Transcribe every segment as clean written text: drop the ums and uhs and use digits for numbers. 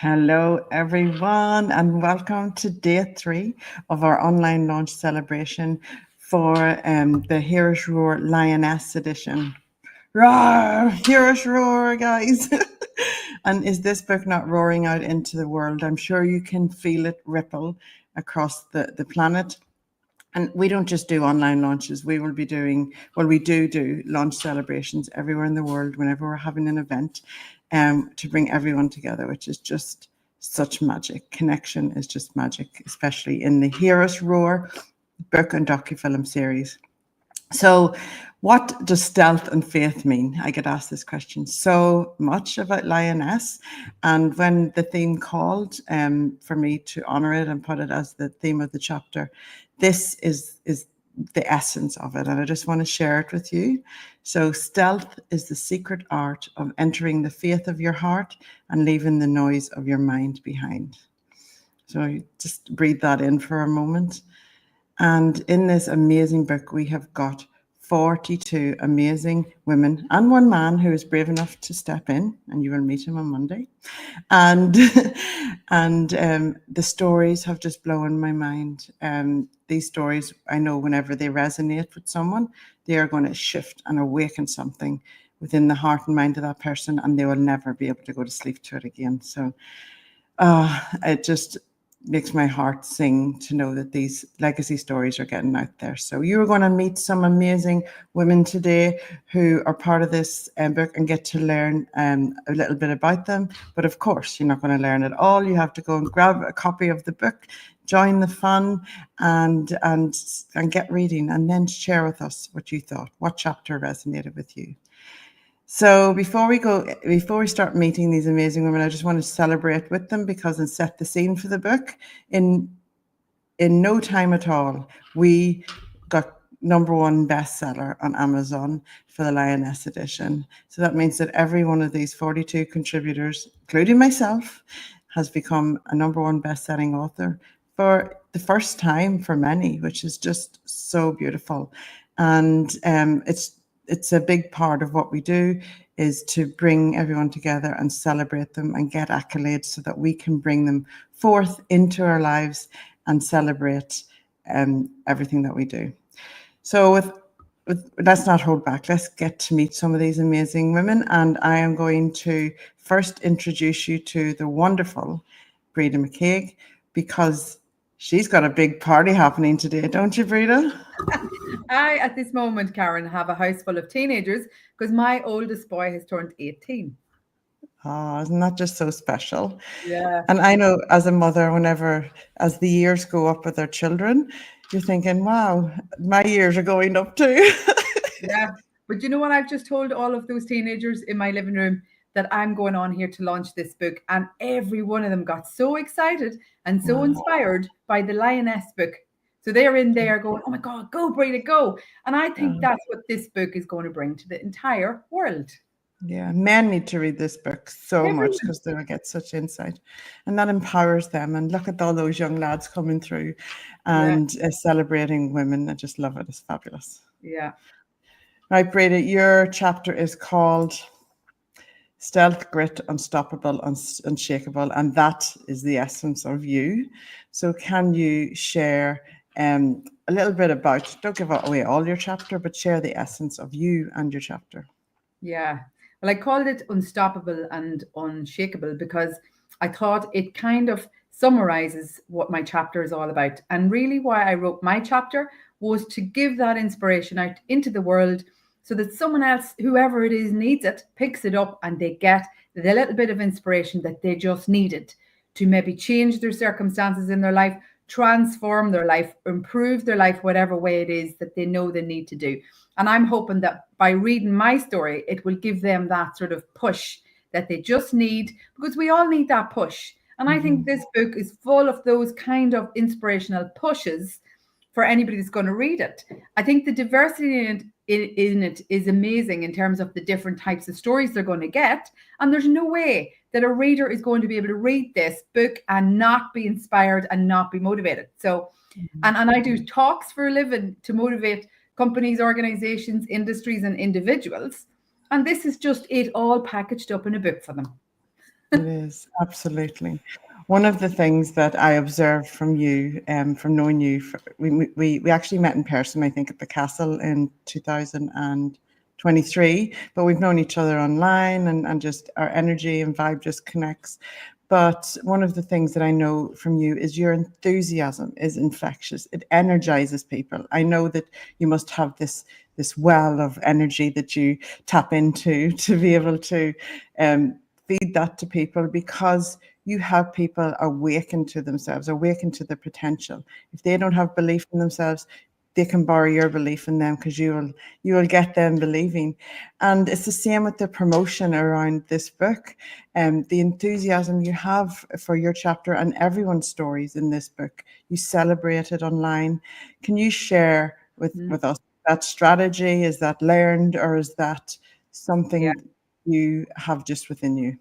Hello, everyone, and welcome to day 3 of our online launch celebration for the Heroes Roar Lioness edition. Roar! Heroes Roar, guys! And is this book not roaring out into the world? I'm sure you can feel it ripple across the planet. And we don't just do online launches. We will be doing, we do launch celebrations everywhere in the world whenever we're having an event to bring everyone together, which is just such magic. Connection is just magic, especially in the Heroes Roar book and docufilm series. So what does stealth and faith mean? I get asked this question so much about Lioness. And when the theme called for me to honor it and put it as the theme of the chapter, this is the essence of it. And I just want to share it with you. So stealth is the secret art of entering the faith of your heart and leaving the noise of your mind behind. So just breathe that in for a moment. And in this amazing book, we have got 42 amazing women and one man who is brave enough to step in, and you will meet him on Monday. And the stories have just blown my mind. These stories, I know whenever they resonate with someone, they are going to shift and awaken something within the heart and mind of that person, and they will never be able to go to sleep to it again. So it just makes my heart sing to know that these legacy stories are getting out there. So you're going to meet some amazing women today who are part of this book and get to learn a little bit about them. But of course, you're not going to learn it all. You have to go and grab a copy of the book, join the fun, and get reading, and then share with us what you thought, what chapter resonated with you. So before we start meeting these amazing women, I just want to celebrate with them and set the scene for the book. In no time at all, we got #1 bestseller on Amazon for the Lioness edition. So that means that every one of these 42 contributors, including myself, has become a #1 best-selling author for the first time for many, which is just so beautiful. And it's a big part of what we do is to bring everyone together and celebrate them and get accolades so that we can bring them forth into our lives and celebrate everything that we do. So let's not hold back. Let's get to meet some of these amazing women. And I am going to first introduce you to the wonderful Breda McCaig, because she's got a big party happening today, don't you, Breda? I, at this moment, Karen, have a house full of teenagers because my oldest boy has turned 18. Oh, isn't that just so special? Yeah. And I know as a mother, as the years go up with their children, you're thinking, wow, my years are going up too. Yeah. But you know what? I've just told all of those teenagers in my living room that I'm going on here to launch this book. And every one of them got so excited and so inspired by the Lioness book. So they're in there going, oh my God, go, Breda, go. And I think that's what this book is going to bring to the entire world. Yeah, men need to read this book so much Everyone. because they'll get such insight, and that empowers them. And look at all those young lads coming through Yeah. and celebrating women. I just love it. It's fabulous. Yeah. Right, Breda, your chapter is called Stealth, Grit, Unstoppable, Unshakable, and that is the essence of you. So can you share a little bit about, don't give away all your chapter, but share the essence of you and your chapter. Yeah. Well, I called it Unstoppable and Unshakable because I thought it kind of summarizes what my chapter is all about. And really, why I wrote my chapter was to give that inspiration out into the world so that someone else, whoever it is, needs it, picks it up, and they get the little bit of inspiration that they just needed to maybe change their circumstances in their life, transform their life, improve their life, whatever way it is that they know they need to do. And I'm hoping that by reading my story, it will give them that sort of push that they just need, because we all need that push. And I think this book is full of those kind of inspirational pushes for anybody that's going to read it. I think the diversity in it is amazing in terms of the different types of stories they're going to get. And there's no way that a reader is going to be able to read this book and not be inspired and not be motivated. So, and I do talks for a living to motivate companies, organizations, industries, and individuals. And this is just it all packaged up in a book for them. It is, absolutely. One of the things that I observed from you, from knowing you, we actually met in person, I think, at the castle in 2023, but we've known each other online, and just our energy and vibe just connects. But one of the things that I know from you is your enthusiasm is infectious. It energizes people. I know that you must have this well of energy that you tap into to be able to feed that to people, because you have people awaken to themselves, awaken to their potential. If they don't have belief in themselves, they can borrow your belief in them, because you will get them believing. And it's the same with the promotion around this book, and the enthusiasm you have for your chapter and everyone's stories in this book. You celebrate it online. Can you share with us that strategy? Is that learned, or is that Yeah. something you have just within you?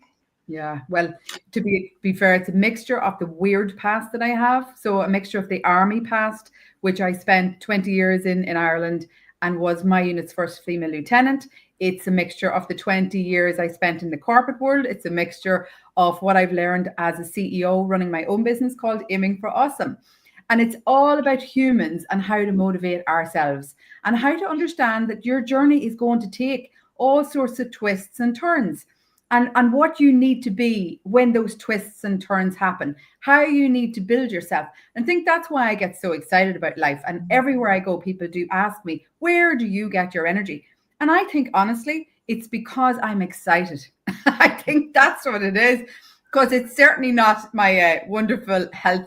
Yeah, well, to be fair, it's a mixture of the weird past that I have. So a mixture of the army past, which I spent 20 years in Ireland and was my unit's first female lieutenant. It's a mixture of the 20 years I spent in the corporate world. It's a mixture of what I've learned as a CEO running my own business called Aiming for Awesome. And it's all about humans and how to motivate ourselves and how to understand that your journey is going to take all sorts of twists and turns, and what you need to be when those twists and turns happen, how you need to build yourself. And I think that's why I get so excited about life. And everywhere I go, people do ask me, where do you get your energy? And I think honestly, it's because I'm excited. I think that's what it is, because it's certainly not my wonderful healthy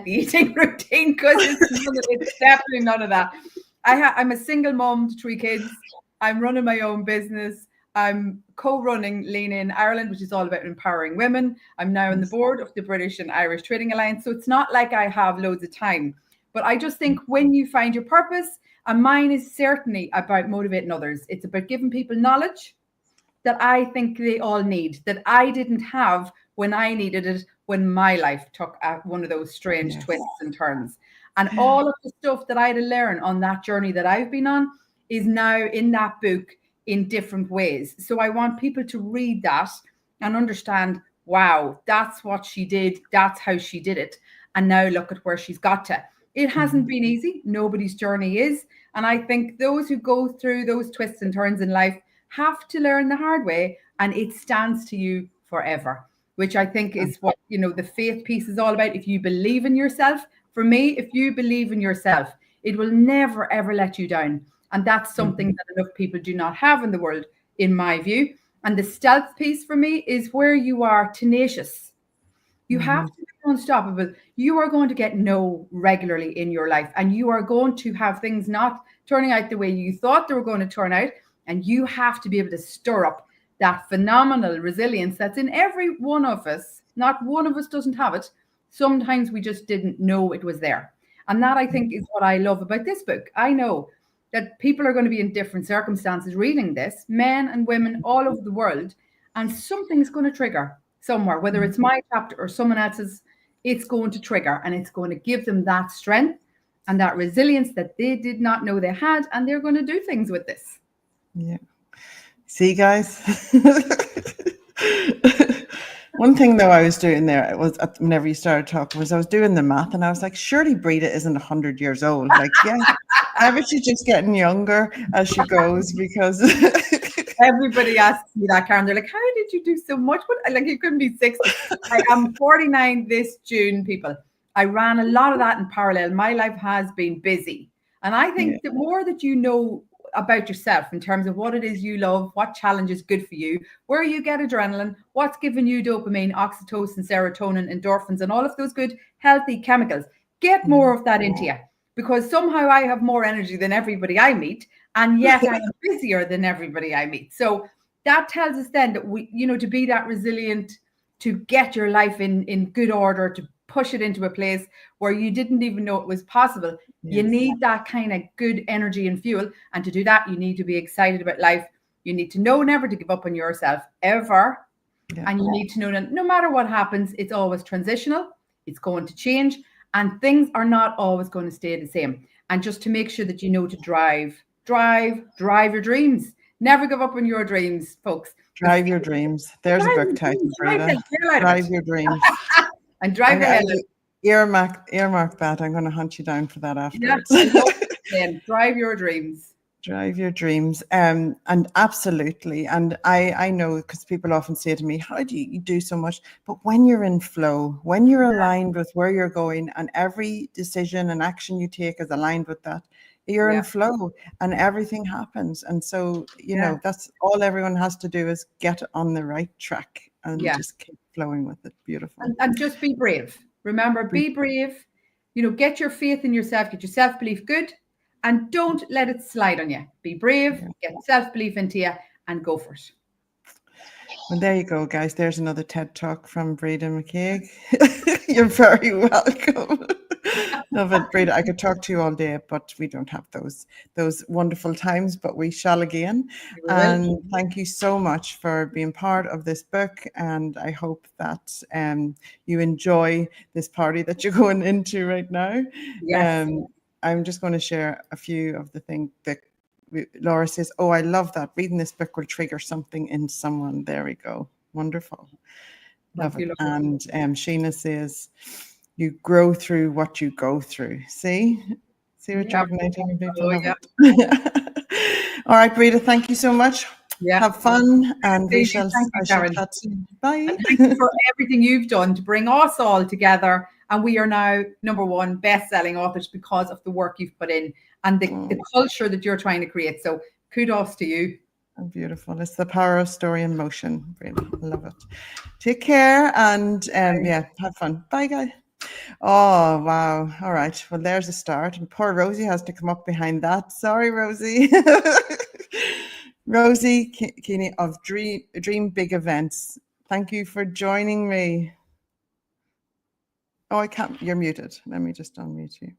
eating routine, because it's definitely none of that. I'm a single mom to 3 kids. I'm running my own business. I'm co-running Lean In Ireland, which is all about empowering women. I'm now on the board of the British and Irish Trading Alliance. So it's not like I have loads of time. But I just think when you find your purpose, and mine is certainly about motivating others. It's about giving people knowledge that I think they all need, that I didn't have when I needed it, when my life took one of those strange twists and turns. And all of the stuff that I had to learn on that journey that I've been on is now in that book in different ways. So I want people to read that and understand, wow, that's what she did. That's how she did it. And now look at where she's got to. It hasn't been easy. Nobody's journey is. And I think those who go through those twists and turns in life have to learn the hard way, and it stands to you forever, which I think is what, the faith piece is all about. If you believe in yourself, for me, if you believe in yourself, it will never, ever let you down. And that's something that enough people do not have in the world, in my view. And the stealth piece for me is where you are tenacious. You have to be unstoppable. You are going to get no regularly in your life, and you are going to have things not turning out the way you thought they were going to turn out. And you have to be able to stir up that phenomenal resilience that's in every one of us. Not one of us doesn't have it. Sometimes we just didn't know it was there. And that, I think, is what I love about this book. I know that people are going to be in different circumstances reading this, men and women all over the world, and something's going to trigger somewhere, whether it's my chapter or someone else's. It's going to trigger, and it's going to give them that strength and that resilience that they did not know they had, and they're going to do things with this. Yeah. See, guys? One thing though I was doing there was, whenever you started talking, was I was doing the math, and I was like, surely Brita isn't 100 years old. Like, yeah, I bet she's just getting younger as she goes, because everybody asks me that, Karen. They're like, how did you do so much? Like, you couldn't be 60. I'm 49 this June, people. I ran a lot of that in parallel. My life has been busy. And I think the more that you know about yourself in terms of what it is you love, what challenge is good for you, where you get adrenaline, what's giving you dopamine, oxytocin, serotonin, endorphins, and all of those good healthy chemicals, get more of that into you. Because somehow I have more energy than everybody I meet, and yet I am busier than everybody I meet. So that tells us then that we, to be that resilient, to get your life in good order, to push it into a place where you didn't even know it was possible. You need that kind of good energy and fuel. And to do that, you need to be excited about life. You need to know never to give up on yourself, ever. And you need to know that no matter what happens, it's always transitional. It's going to change. And things are not always going to stay the same. And just to make sure that you know to drive your dreams. Never give up on your dreams, folks. Drive your dreams. There's a Drive book your title, dreams, drive Breda. the hell out of Drive it. your dreams. And drive the hell out of it. Earmark that. I'm going to hunt you down for that Yeah, afterwards. I love what you're saying. Drive your dreams. Drive your dreams. And absolutely. And I know, because people often say to me, how do you do so much? But when you're in flow, when you're aligned with where you're going, and every decision and action you take is aligned with that, you're in flow and everything happens. And so, you know, that's all everyone has to do, is get on the right track and just keep flowing with it. Beautiful. And just be brave. Remember, be brave. You know, get your faith in yourself, get your self-belief good, and don't let it slide on you. Be brave, get self-belief into you, and go for it. Well, there you go, guys. There's another TED Talk from Breda McCaig. You're very welcome. Love it, Breda. I could talk to you all day, but we don't have those wonderful times, but we shall again. And thank you so much for being part of this book. And I hope that you enjoy this party that you're going into right now. Yes. I'm just going to share a few of the things that Laura says, oh, I love that. Reading this book will trigger something in someone. There we go. Wonderful. Love it. And Sheena says, you grow through what you go through. See what you're igniting? People love it. All right, Breda, thank you so much. Have fun, and I shall chat soon. Bye. And thank you for everything you've done to bring us all together. And we are now #1 best-selling authors because of the work you've put in and the culture that you're trying to create. So kudos to you. Beautiful. It's the power of story in motion. Really, I love it. Take care, and have fun. Bye, guys. Oh, wow. All right. Well, there's a start. And poor Rosie has to come up behind that. Sorry, Rosie. Rosie Keeney of Dream Big Events. Thank you for joining me. Oh, I can't. You're muted. Let me just unmute you.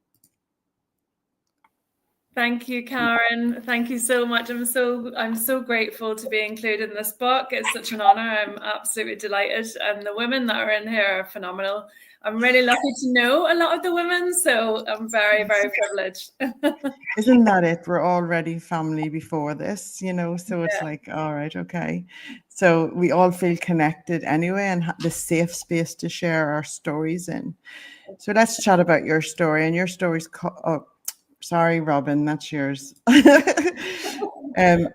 Thank you, Karen. Thank you so much. I'm so grateful to be included in this book. It's such an honor. I'm absolutely delighted. And the women that are in here are phenomenal. I'm really lucky to know a lot of the women, so I'm very, very privileged. Isn't that it? We're already family before this, you know, so it's like, all right, okay. So we all feel connected anyway, and the safe space to share our stories in. So let's chat about your story, and your story's sorry, Robin, that's yours.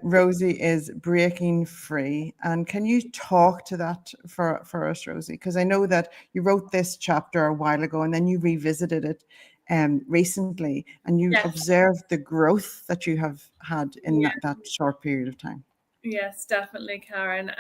Rosie is breaking free. And can you talk to that for us, Rosie? Because I know that you wrote this chapter a while ago, and then you revisited it recently, and you observed the growth that you have had in that short period of time. Yes, definitely, Karen.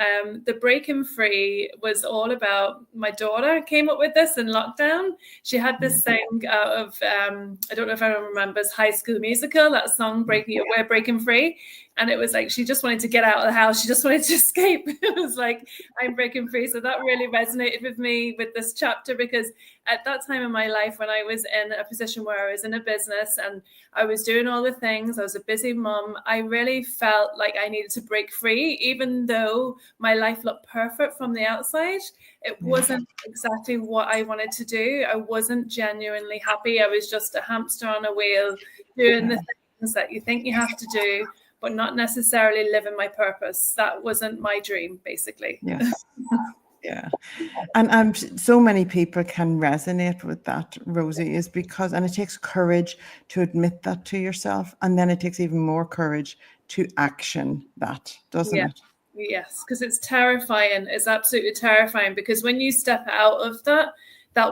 The breaking free was all about, my daughter came up with this in lockdown. She had this thing out of, I don't know if anyone remembers High School Musical, that song, We're Breaking Free. And it was like, she just wanted to get out of the house. She just wanted to escape. It was like, I'm breaking free. So that really resonated with me with this chapter, because at that time in my life, when I was in a position where I was in a business and I was doing all the things, I was a busy mom, I really felt like I needed to break free. Even though my life looked perfect from the outside, it wasn't exactly what I wanted to do. I wasn't genuinely happy. I was just a hamster on a wheel doing the things that you think you have to do, but not necessarily living my purpose. That wasn't my dream, basically. Yes. Yeah. And so many people can resonate with that, Rosie, is because, and it takes courage to admit that to yourself. And then it takes even more courage to action that, doesn't it? Yes, because it's terrifying. It's absolutely terrifying, because when you step out of that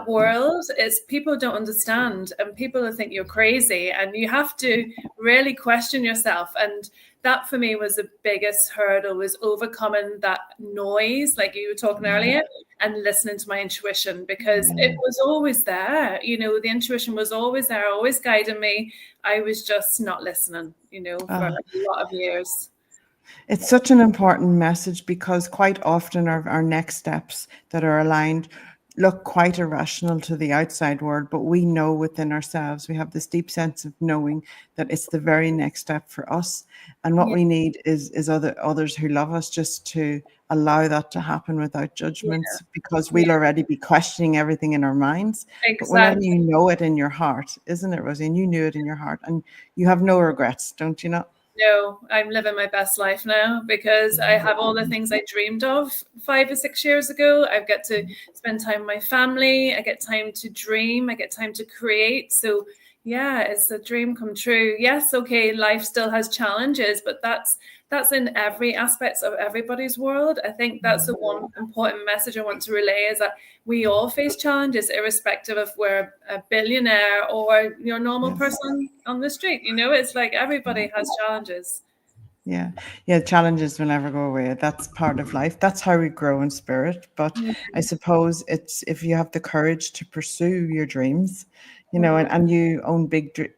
world, it's people don't understand, and people think you're crazy, and you have to really question yourself. And that for me was the biggest hurdle, was overcoming that noise, like you were talking earlier, and listening to my intuition, because it was always there. You know, the intuition was always there, always guiding me. I was just not listening, you know, for a lot of years. It's such an important message, because quite often our next steps that are aligned look quite irrational to the outside world, but we know within ourselves, we have this deep sense of knowing that it's the very next step for us. And what we need is others who love us just to allow that to happen without judgments, because we'll already be questioning everything in our minds. Exactly. But whenever you know it in your heart, isn't it, Rosie? And you knew it in your heart, and you have no regrets, don't you know? No, I'm living my best life now because I have all the things I dreamed of 5 or 6 years ago. I get to spend time with my family. I get time to dream. I get time to create. So yeah, it's a dream come true. Yes, okay, life still has challenges, but that's in every aspect of everybody's world. I think that's the one important message I want to relay is that we all face challenges, irrespective of we're a billionaire or your normal person on the street. You know, it's like everybody has challenges. Yeah. Challenges will never go away. That's part of life. That's how we grow in spirit. But I suppose it's if you have the courage to pursue your dreams, you know, and you own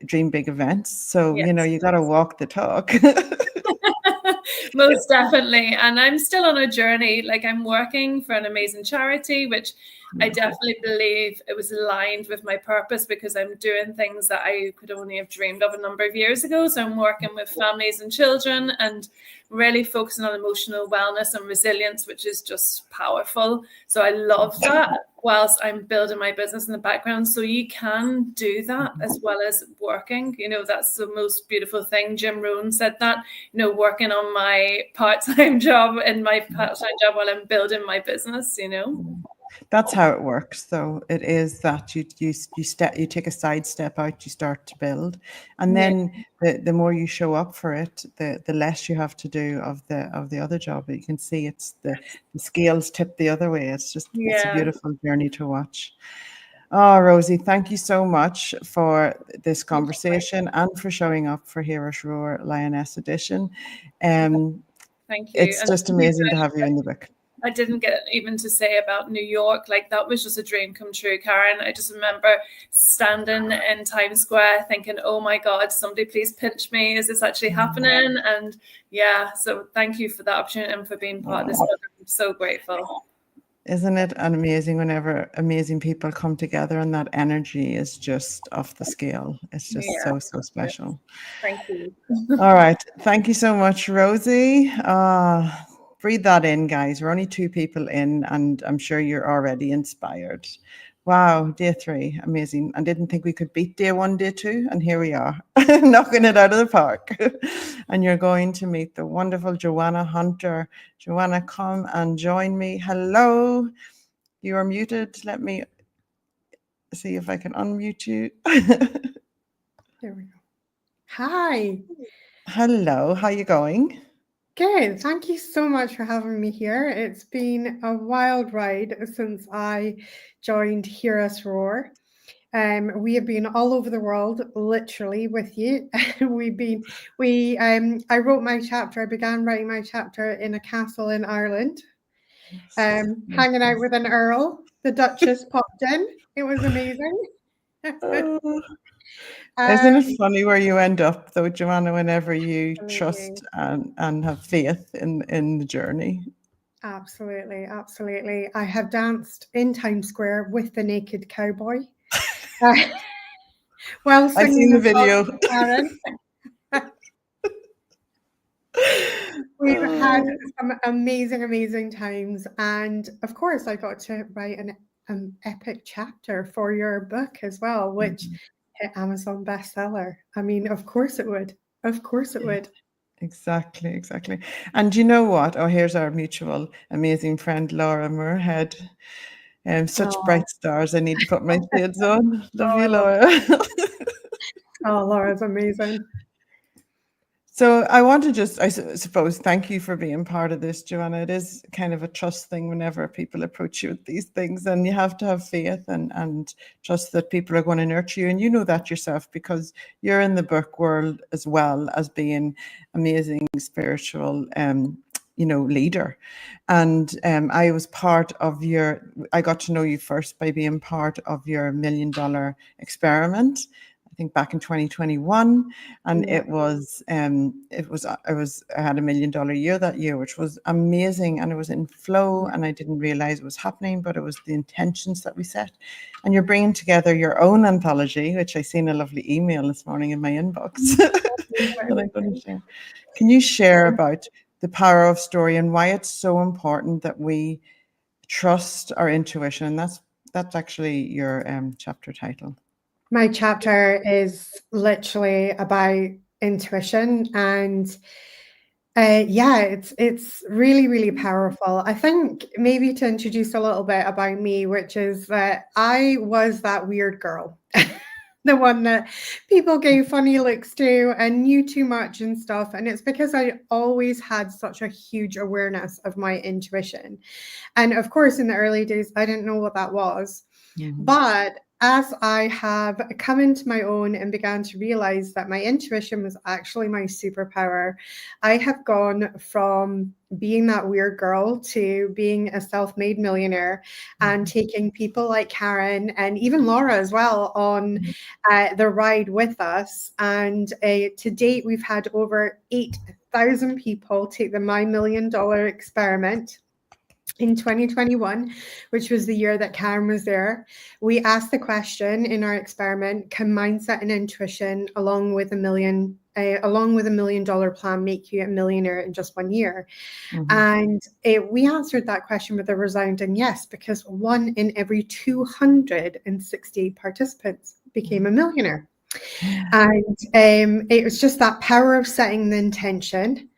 dream big events. So, you know, you got to walk the talk. Most definitely. And I'm still on a journey. Like I'm working for an amazing charity, which I definitely believe it was aligned with my purpose because I'm doing things that I could only have dreamed of a number of years ago. So I'm working with families and children and really focusing on emotional wellness and resilience, which is just powerful. So I love that whilst I'm building my business in the background. So you can do that as well as working. You know, that's the most beautiful thing. Jim Rohn said that, you know, working on my part-time job and my part-time job while I'm building my business, you know. That's how it works, though. It is that you take a side step out, you start to build, and then the more you show up for it, the less you have to do of the other job. But you can see it's the scales tip the other way. It's just it's a beautiful journey to watch. Oh, Rosie, thank you so much for this conversation and for showing up for Heroes Roar Lioness Edition. Thank you. It's just amazing to have you in the book. I didn't get even to say about New York. Like that was just a dream come true, Karen. I just remember standing in Times Square thinking, oh my God, somebody please pinch me. Is this actually happening? And yeah, so thank you for that opportunity and for being part of this book. I'm so grateful. Isn't it amazing whenever amazing people come together and that energy is just off the scale? It's just so special. Thank you. All right. Thank you so much, Rosie. Breathe that in, guys. We're only 2 people in, and I'm sure you're already inspired. Wow, day 3, amazing. I didn't think we could beat day 1, day 2, and here we are, knocking it out of the park. And you're going to meet the wonderful Joanna Hunter. Joanna, come and join me. Hello. You are muted. Let me see if I can unmute you. There we go. Hi. Hello. How are you going? Good. Thank you so much for having me here. It's been a wild ride since I joined Heroes Roar. We have been all over the world, literally, with you. I wrote my chapter. I began writing my chapter in a castle in Ireland, hanging out with an earl. The Duchess popped in. It was amazing. Isn't it funny where you end up, though, Joanna, whenever you trust and have faith in the journey? Absolutely, absolutely. I have danced in Times Square with the naked cowboy. Well, I've seen the video. We've had some amazing times, and of course, I got to write an epic chapter for your book as well, which hit Amazon bestseller. I mean, of course it would. Of course it would. Exactly. And you know what? Oh, here's our mutual amazing friend Laura Moorhead. Such bright stars. I need to put my shades on. Love you, Laura. Oh, Laura's amazing. So I want to just, I suppose, thank you for being part of this, Joanna. It is kind of a trust thing whenever people approach you with these things, and you have to have faith and trust that people are going to nurture you. And you know that yourself because you're in the book world as well as being amazing spiritual leader. And I was part of I got to know you first by being part of your $1 million experiment. I think back in 2021, and I had $1 million year that year, which was amazing, and it was in flow, and I didn't realize it was happening, but it was the intentions that we set. And you're bringing together your own anthology, which I seen a lovely email this morning in my inbox. That I'm going to share. Can you share about the power of story and why it's so important that we trust our intuition? And that's actually your chapter title. My chapter is literally about intuition, and yeah, it's really, really powerful. I think maybe to introduce a little bit about me, which is that I was that weird girl, the one that people gave funny looks to and knew too much and stuff. And it's because I always had such a huge awareness of my intuition. And of course, in the early days, I didn't know what that was. But as I have come into my own and began to realize that my intuition was actually my superpower, I have gone from being that weird girl to being a self-made millionaire and taking people like Karen and even Laura as well on the ride with us. And to date, we've had over 8,000 people take the My $1 Million Experiment. In 2021, which was the year that Karen was there, we asked the question in our experiment: can mindset and intuition, along with $1 million plan, make you a millionaire in just 1 year? And we answered that question with a resounding yes, because 1 in every 268 participants became a millionaire. And it was just that power of setting the intention.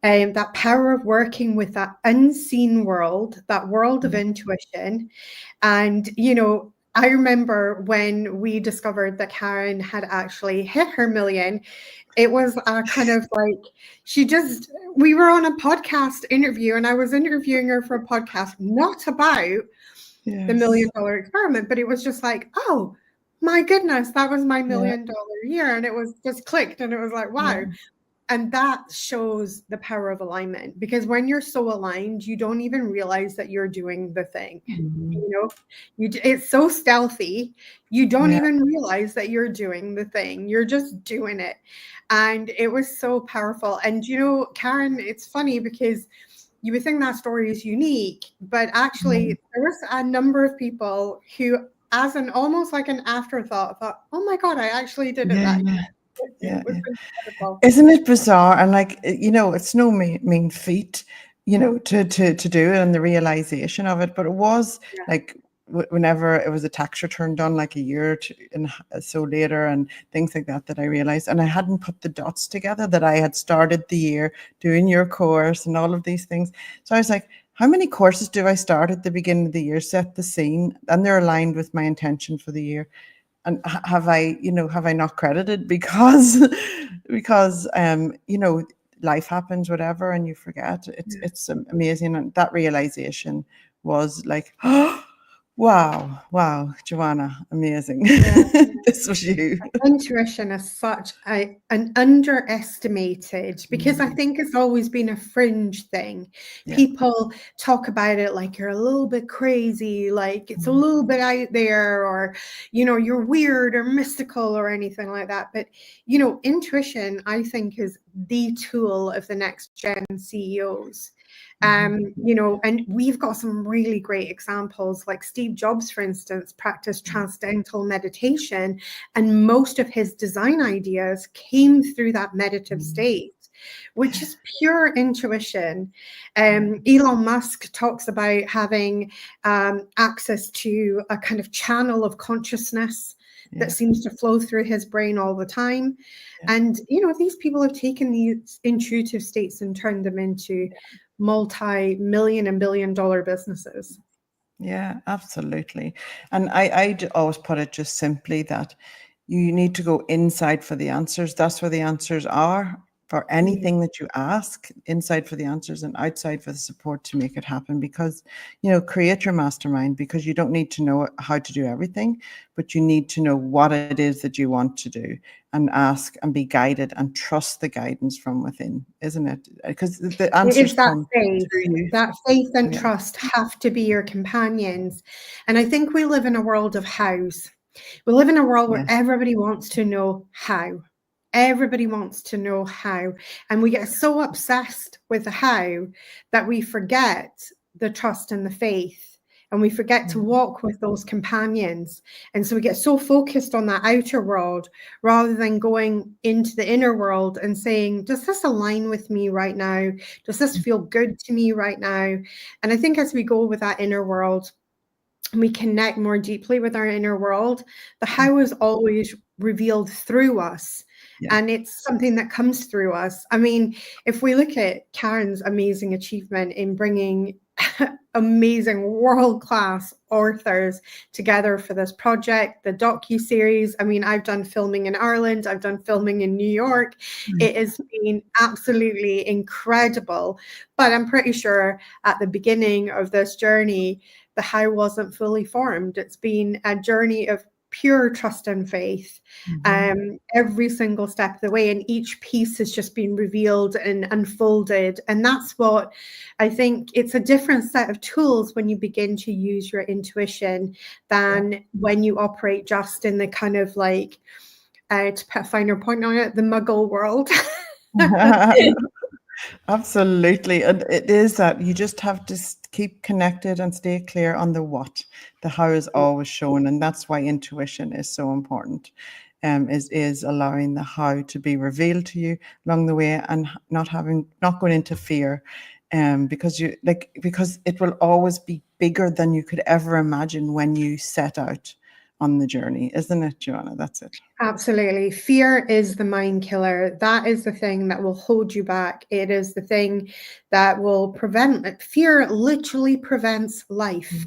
That power of working with that unseen world, that world of intuition. And, you know, I remember when we discovered that Karen had actually hit her million, it was a kind of like, we were on a podcast interview and I was interviewing her for a podcast, not about the $1 Million Experiment, but it was just like, oh my goodness, that was my $1 million year. And it was just clicked and it was like, wow. And that shows the power of alignment, because when you're so aligned, you don't even realize that you're doing the thing. You know, it's so stealthy. You don't even realize that you're doing the thing. You're just doing it. And it was so powerful. And, you know, Karen, it's funny because you would think that story is unique, but actually there was a number of people who, as an almost like an afterthought, thought, oh my God, I actually did it that year. It was incredible. Isn't it bizarre? And like, you know, it's no mean feat, you know, to do it, and the realization of it. But it was like whenever it was a tax return done, like a year or two and so later, and things like that, that I realized, and I hadn't put the dots together, that I had started the year doing your course and all of these things. So I was like, how many courses do I start at the beginning of the year, set the scene, and they're aligned with my intention for the year? And have I not credited because you know, life happens, whatever, and you forget. It's amazing. And that realization was like, oh, wow, Joanna, amazing. This was you. Intuition is such an underestimated, because I think it's always been a fringe thing. People talk about it like you're a little bit crazy, like it's a little bit out there, or, you know, you're weird or mystical or anything like that. But, you know, intuition, I think, is the tool of the next gen CEOs. You know, and we've got some really great examples, like Steve Jobs, for instance, practiced transcendental meditation, and most of his design ideas came through that meditative state, which is pure intuition. Elon Musk talks about having access to a kind of channel of consciousness that seems to flow through his brain all the time. And, you know, these people have taken these intuitive states and turned them into multi-million and billion-dollar businesses. Yeah, absolutely. And I always put it just simply that you need to go inside for the answers. That's where the answers are. For anything that you ask, inside for the answers and outside for the support to make it happen. Because, you know, create your mastermind, because you don't need to know how to do everything, but you need to know what it is that you want to do, and ask and be guided and trust the guidance from within, isn't it? Because the answers come through you. That faith and trust have to be your companions. And I think we live in a world of hows. We live in a world where everybody wants to know how. Everybody wants to know how. And we get so obsessed with the how that we forget the trust and the faith. And we forget to walk with those companions. And so we get so focused on that outer world rather than going into the inner world and saying, does this align with me right now? Does this feel good to me right now? And I think as we go with that inner world, we connect more deeply with our inner world, the how is always revealed through us. And it's something that comes through us. I mean, if we look at Karen's amazing achievement in bringing amazing world-class authors together for this project, the docu-series. I mean, I've done filming in Ireland, I've done filming in New York. It has been absolutely incredible. But I'm pretty sure at the beginning of this journey, the how wasn't fully formed. It's been a journey of pure trust and faith, every single step of the way, and each piece has just been revealed and unfolded. And that's what I think, it's a different set of tools when you begin to use your intuition than when you operate just in the kind of like, to put a finer point on it, the muggle world. Absolutely. And it is that you just have to keep connected and stay clear on the what. The how is always shown. And that's why intuition is so important, is allowing the how to be revealed to you along the way, and not going into fear. Because it will always be bigger than you could ever imagine when you set out on the journey, isn't it, Joanna? That's it. Absolutely. Fear is the mind killer. That is the thing that will hold you back. It is the thing that will prevent it. Fear literally prevents life.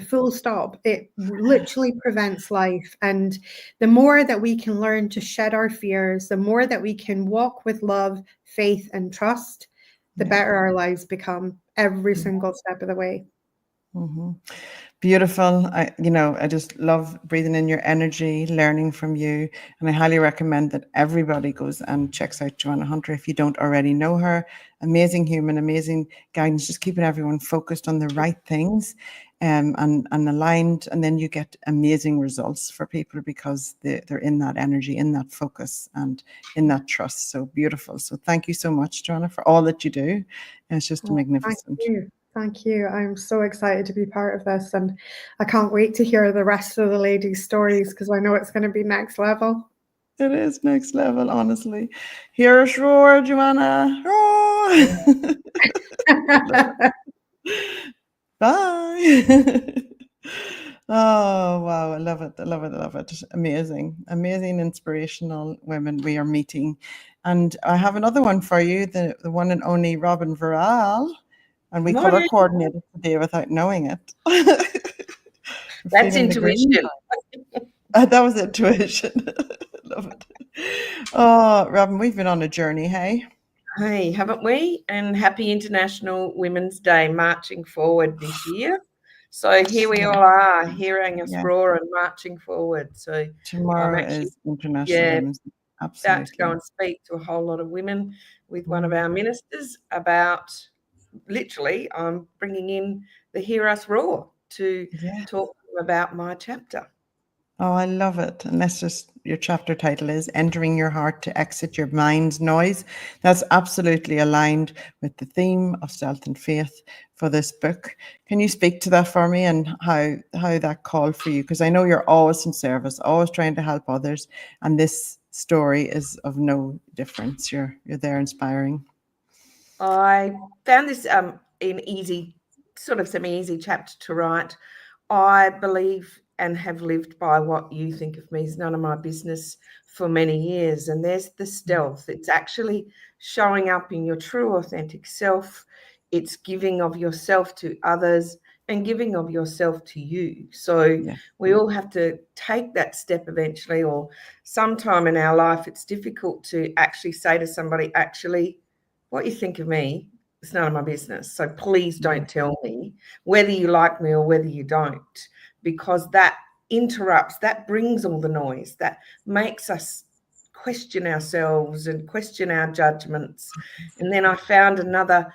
Full stop. It literally prevents life. And the more that we can learn to shed our fears, the more that we can walk with love, faith, and trust, the better our lives become every single step of the way. Beautiful. I just love breathing in your energy, learning from you. And I highly recommend that everybody goes and checks out Joanna Hunter if you don't already know her. Amazing human, amazing guidance, just keeping everyone focused on the right things and aligned. And then you get amazing results for people because they're in that energy, in that focus, and in that trust. So beautiful. So thank you so much, Joanna, for all that you do. It's just magnificent. Thank you. Thank you. I'm so excited to be part of this, and I can't wait to hear the rest of the ladies' stories because I know it's going to be next level. It is next level, honestly. Here's roar, Joanna. Roar. Bye. Oh, wow. I love it. I love it. I love it. Amazing. Amazing, inspirational women we are meeting. And I have another one for you, the one and only Robin Verral. And we color coordinated today without knowing it. That's intuition. That was intuition. Love it. Oh, Robin, we've been on a journey, hey? Hey, haven't we? And happy International Women's Day, marching forward this year. So here we all are, hearing us roar and marching forward. So tomorrow is International Women's Day. Absolutely. About to go and speak to a whole lot of women with one of our ministers about, literally, I'm bringing in the Hear Us Roar to talk about my chapter. Oh, I love it. And that's just, your chapter title is Entering Your Heart to Exit Your Mind's Noise. That's absolutely aligned with the theme of stealth and faith for this book. Can you speak to that for me and how that called for you? Because I know you're always in service, always trying to help others. And this story is of no difference. You're there inspiring. I found this an easy, sort of semi-easy chapter to write. I believe and have lived by what you think of me is none of my business for many years. And there's the stealth. It's actually showing up in your true, authentic self. It's giving of yourself to others and giving of yourself to you. So we all have to take that step eventually, or sometime in our life, it's difficult to actually say to somebody, actually, what you think of me, it's none of my business. So please don't tell me whether you like me or whether you don't, because that interrupts, that brings all the noise, that makes us question ourselves and question our judgments. And then I found another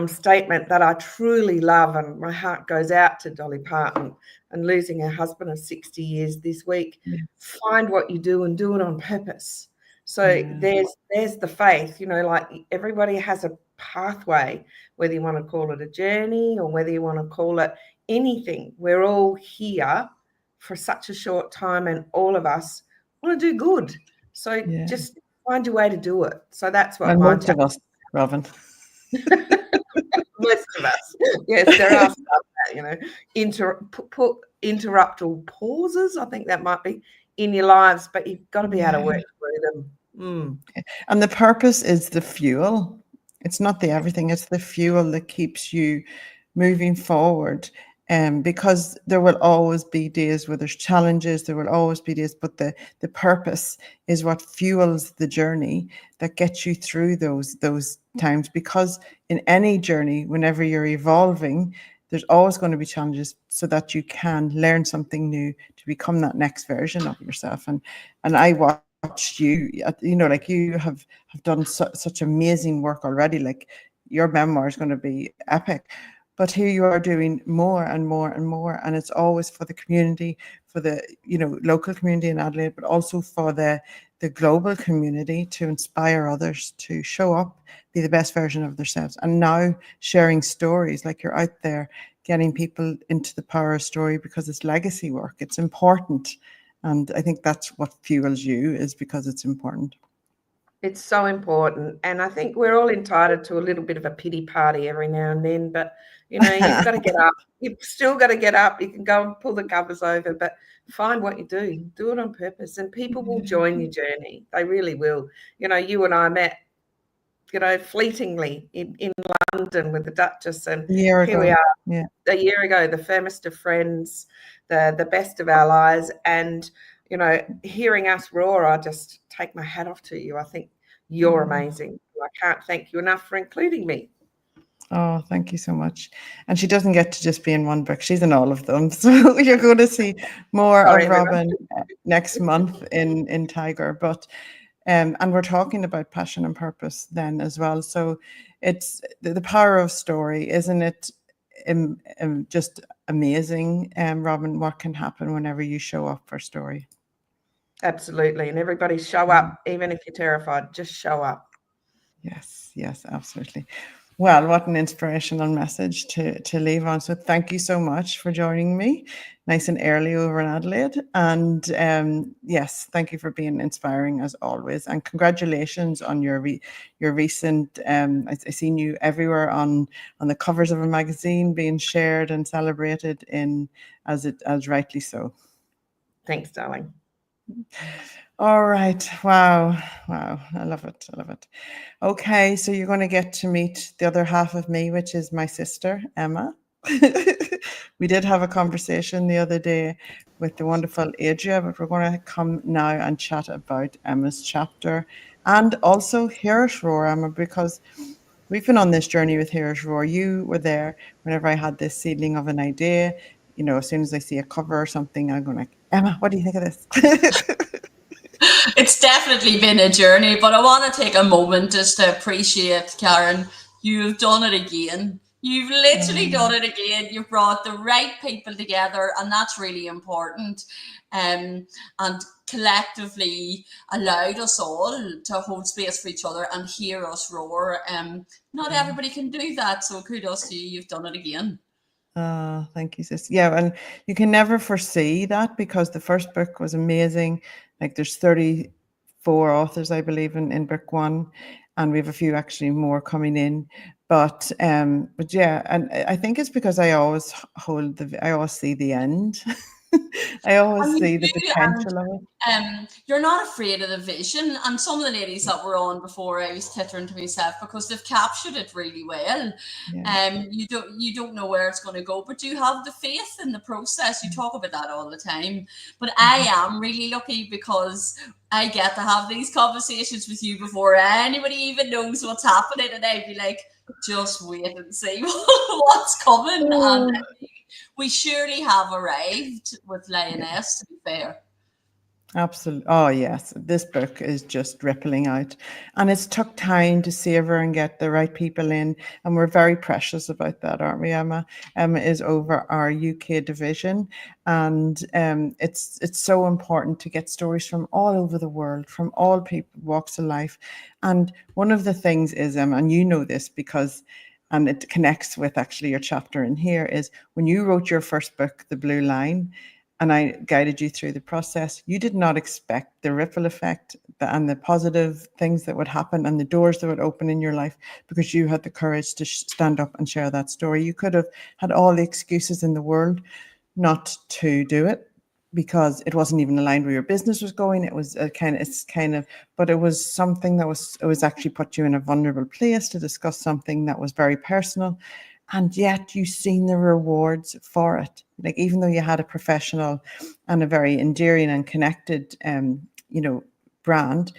statement that I truly love, and my heart goes out to Dolly Parton and losing her husband of 60 years this week. Find what you do and do it on purpose. So there's the faith, like everybody has a pathway, whether you want to call it a journey or whether you want to call it anything. We're all here for such a short time, and all of us want to do good. So just find your way to do it. So that's what most of us, Robin. Most of us. Yes, there are some that, put interrupt or pauses, I think that might be in your lives, but you've got to be able to work through them. And the purpose is the fuel. It's not the everything, it's the fuel that keeps you moving forward. Because there will always be days where there's challenges, there will always be days, but the purpose is what fuels the journey that gets you through those times. Because in any journey, whenever you're evolving, there's always going to be challenges, so that you can learn something new to become that next version of yourself. And I watched you, like you have done such amazing work already. Like, your memoir is going to be epic. But here you are doing more and more and more, and it's always for the community, for the local community in Adelaide, but also for the global community, to inspire others to show up, be the best version of themselves. And now sharing stories, like you're out there getting people into the power of story, because it's legacy work. It's important, and I think that's what fuels you, is because it's important. It's so important. And I think we're all entitled to a little bit of a pity party every now and then. But, you've got to get up. You've still got to get up. You can go and pull the covers over, but find what you do. Do it on purpose. And people will join your journey. They really will. You and I met, fleetingly in London with the Duchess. And here we are, a year ago, the firmest of friends, the best of allies. And hearing us roar, I just take my hat off to you. I think you're amazing. I can't thank you enough for including me. Oh, thank you so much. And she doesn't get to just be in one book. She's in all of them. So you're going to see more of Robin next month in Tiger. But and we're talking about passion and purpose then as well. So it's the power of story, isn't it? Just amazing, Robin, what can happen whenever you show up for story. Absolutely. And everybody show up, even if you're terrified, just show up. Yes, absolutely. Well, what an inspirational message to leave on. So thank you so much for joining me nice and early over in Adelaide. And yes, thank you for being inspiring as always. And congratulations on your recent, I seen you everywhere on the covers of a magazine, being shared and celebrated as rightly so. Thanks, darling. All right. Wow. I love it. Okay, so you're going to get to meet the other half of me, which is my sister, Emma. We did have a conversation the other day with the wonderful Adria, but we're going to come now and chat about Emma's chapter, and also Here's Roar, Emma, because we've been on this journey with Here's Roar. You were there whenever I had this seedling of an idea. As soon as I see a cover or something, I'm going like, Emma, what do you think of this? It's definitely been a journey, but I want to take a moment just to appreciate, Karen, you've done it again. You've literally done it again. You've brought the right people together, and that's really important. And collectively allowed us all to hold space for each other and hear us roar. Not everybody can do that, so kudos to you. You've done it again. Thank you, sis. Yeah, and you can never foresee that, because the first book was amazing. Like, there's 34 authors, I believe, in book one, and we have a few actually more coming in. But yeah, and I think it's because I always see the end. I always see the potential of it. You're not afraid of the vision, and some of the ladies that were on before, I was tittering to myself because they've captured it really well. Yeah. You don't know where it's going to go, but you have the faith in the process. You talk about that all the time, but I am really lucky because I get to have these conversations with you before anybody even knows what's happening, and I'd be like, just wait and see what's coming. And we surely have arrived with Lioness, to be fair. Absolutely. Oh, yes. This book is just rippling out, and it's took time to savor and get the right people in. And we're very precious about that, aren't we, Emma? Emma is over our UK division, and it's so important to get stories from all over the world, from all people, walks of life. And one of the things is, Emma, and you know this because, and it connects with actually your chapter in here, is when you wrote your first book, The Blue Line, and I guided you through the process, you did not expect the ripple effect and the positive things that would happen and the doors that would open in your life, because you had the courage to stand up and share that story. You could have had all the excuses in the world not to do it, because it wasn't even aligned where your business was going. It was but it was something that was actually put you in a vulnerable place to discuss something that was very personal. And yet you seen the rewards for it. Like, even though you had a professional and a very endearing and connected, brand,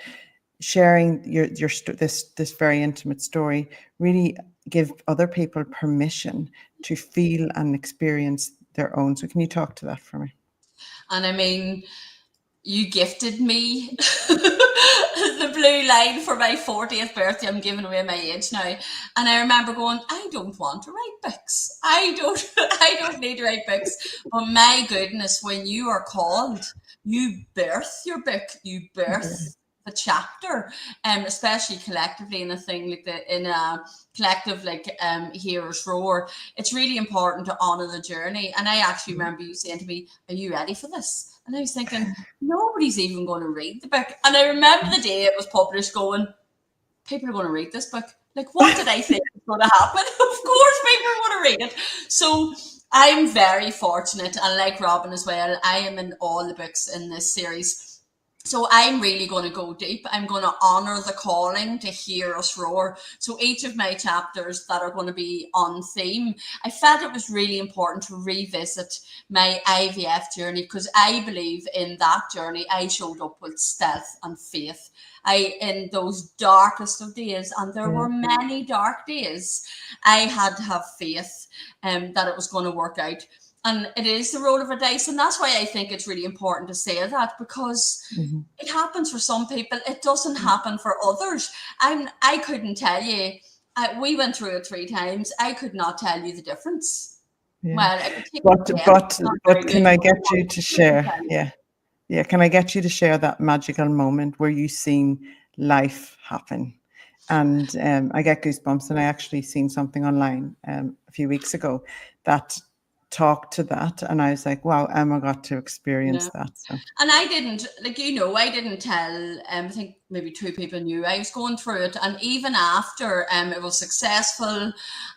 sharing this very intimate story really give other people permission to feel and experience their own. So can you talk to that for me? And I mean, you gifted me the blue line for my 40th birthday. I'm giving away my age now. And I remember going, I don't want to write books. I don't need to write books. But my goodness, when you are called, you birth your book, you birth the chapter, especially collectively in a thing like in a collective like Heroes Roar. It's really important to honor the journey. And I actually remember you saying to me, are you ready for this? And I was thinking, nobody's even going to read the book. And I remember the day it was published going, people are going to read this book. Like, what did I think was going to happen? Of course people are going to read it. So I'm very fortunate, and like Robin as well, I am in all the books in this series. So I'm really going to go deep. I'm going to honor the calling to hear us roar. So each of my chapters that are going to be on theme, I felt it was really important to revisit my IVF journey, because I believe in that journey I showed up with stealth and faith. In those darkest of days, and there were many dark days, I had to have faith that it was going to work out. And it is the roll of a dice. And that's why I think it's really important to say that, because it happens for some people. It doesn't happen for others. I couldn't tell you. We went through it 3 times. I could not tell you the difference. Yeah. Well, I could take but can I get you to share? Yeah. Can I get you to share that magical moment where you seen life happen? And I get goosebumps, and I actually seen something online a few weeks ago that talked to that, and I was like, wow, Emma got to experience that. So. And I didn't, I didn't tell, I think maybe 2 people knew I was going through it. And even after it was successful,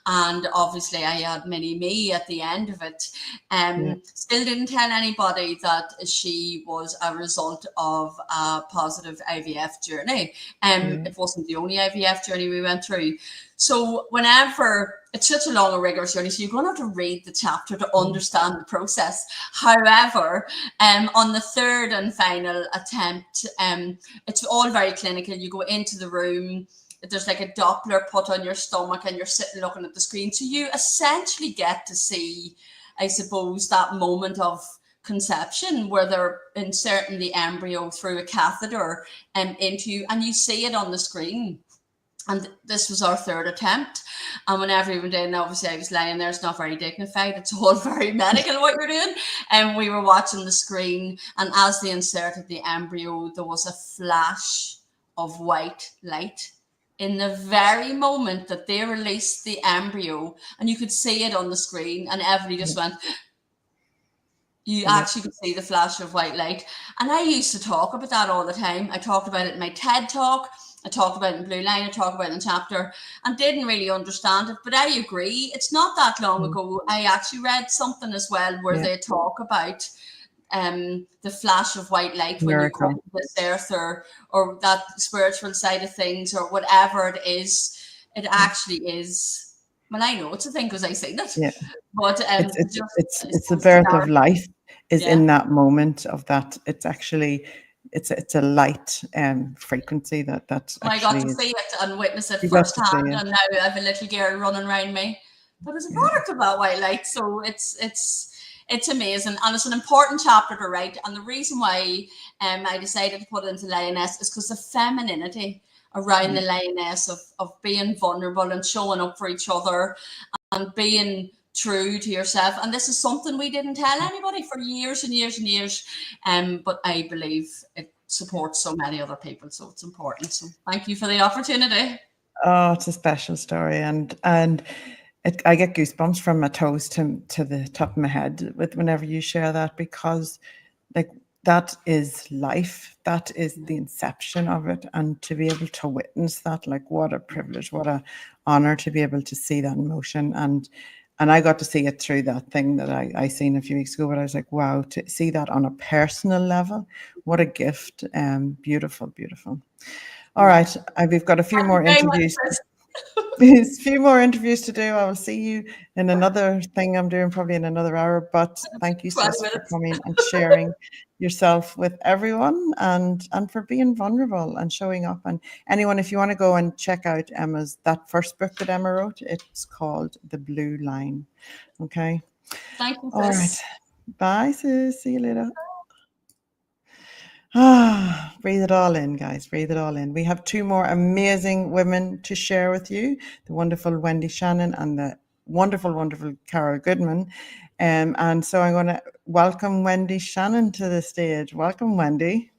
and obviously I had mini me at the end of it, still didn't tell anybody that she was a result of a positive IVF journey. It wasn't the only IVF journey we went through. So whenever, it's such a long and rigorous journey, so you're going to have to read the chapter to understand the process. However, on the 3rd and final attempt, it's all very clinical. You go into the room, there's like a Doppler put on your stomach, and you're sitting looking at the screen. So you essentially get to see, I suppose, that moment of conception where they're inserting the embryo through a catheter into you, and you see it on the screen. And this was our 3rd attempt. And whenever we went in, obviously I was lying there. It's not very dignified. It's all very medical what you're doing. And we were watching the screen. And as they inserted the embryo, there was a flash of white light in the very moment that they released the embryo. And you could see it on the screen. And everybody just went, you actually could see the flash of white light. And I used to talk about that all the time. I talked about it in my TED talk. I talked about it in Blue Line, I talked about it in chapter, and didn't really understand it. But I agree, it's not that long ago, I actually read something as well where they talk about the flash of white light when you come to this earth, or that spiritual side of things, or whatever it is. It actually is. Well, I know it's a thing because I seen it. Yeah. But it's the birth of life is in that moment of that. It's actually it's a light frequency that I got to see it and witness it firsthand, and now I have a little girl running around me that is a product of that white light. So it's amazing, and it's an important chapter to write. And the reason why I decided to put it into Lioness is because the femininity around the Lioness of being vulnerable and showing up for each other and being true to yourself. And this is something we didn't tell anybody for years and years and years. But I believe it supports so many other people. So it's important. So thank you for the opportunity. Oh, it's a special story. And I get goosebumps from my toes to the top of my head whenever you share that, because like that is life. That is the inception of it. And to be able to witness that, like what a privilege, what a honor to be able to see that in motion. And And I got to see it through that thing that I seen a few weeks ago, but I was like, wow, to see that on a personal level, what a gift. Beautiful, beautiful. All right, we've got a few more interviews. A few more interviews to do. I will see you in another thing I'm doing probably in another hour, but thank you, sis, for coming and sharing yourself with everyone and for being vulnerable and showing up. And anyone, if you want to go and check out that first book that Emma wrote, it's called The Blue Line. Okay. Thank you, sis. All right. Bye, sis. See you later. Breathe it all in, guys. Breathe it all in. We have two more amazing women to share with you, the wonderful Wendy Shannon and the wonderful, wonderful Carol Goodman. And so I'm going to welcome Wendy Shannon to the stage. Welcome, Wendy.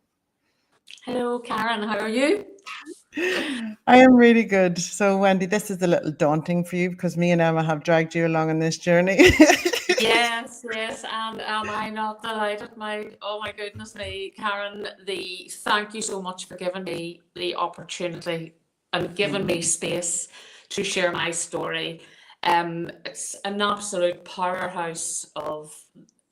Hello, Karen. How are you? I am really good. So, Wendy, this is a little daunting for you because me and Emma have dragged you along on this journey. Yes, and am I not delighted? Oh my goodness me, Karen, thank you so much for giving me the opportunity and giving me space to share my story. It's an absolute powerhouse of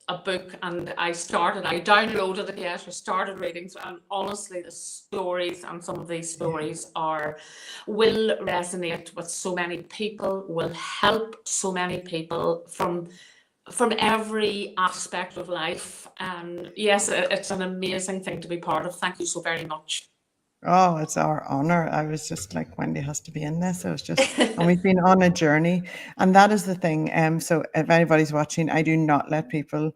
a book, and I downloaded it, yes, I started reading, and honestly the stories and some of these stories will resonate with so many people, will help so many people from every aspect of life. And yes, it's an amazing thing to be part of. Thank you so very much. Oh, it's our honor. I was just like, Wendy has to be in this. So it's just, and we've been on a journey, and that is the thing. So if anybody's watching, I do not let people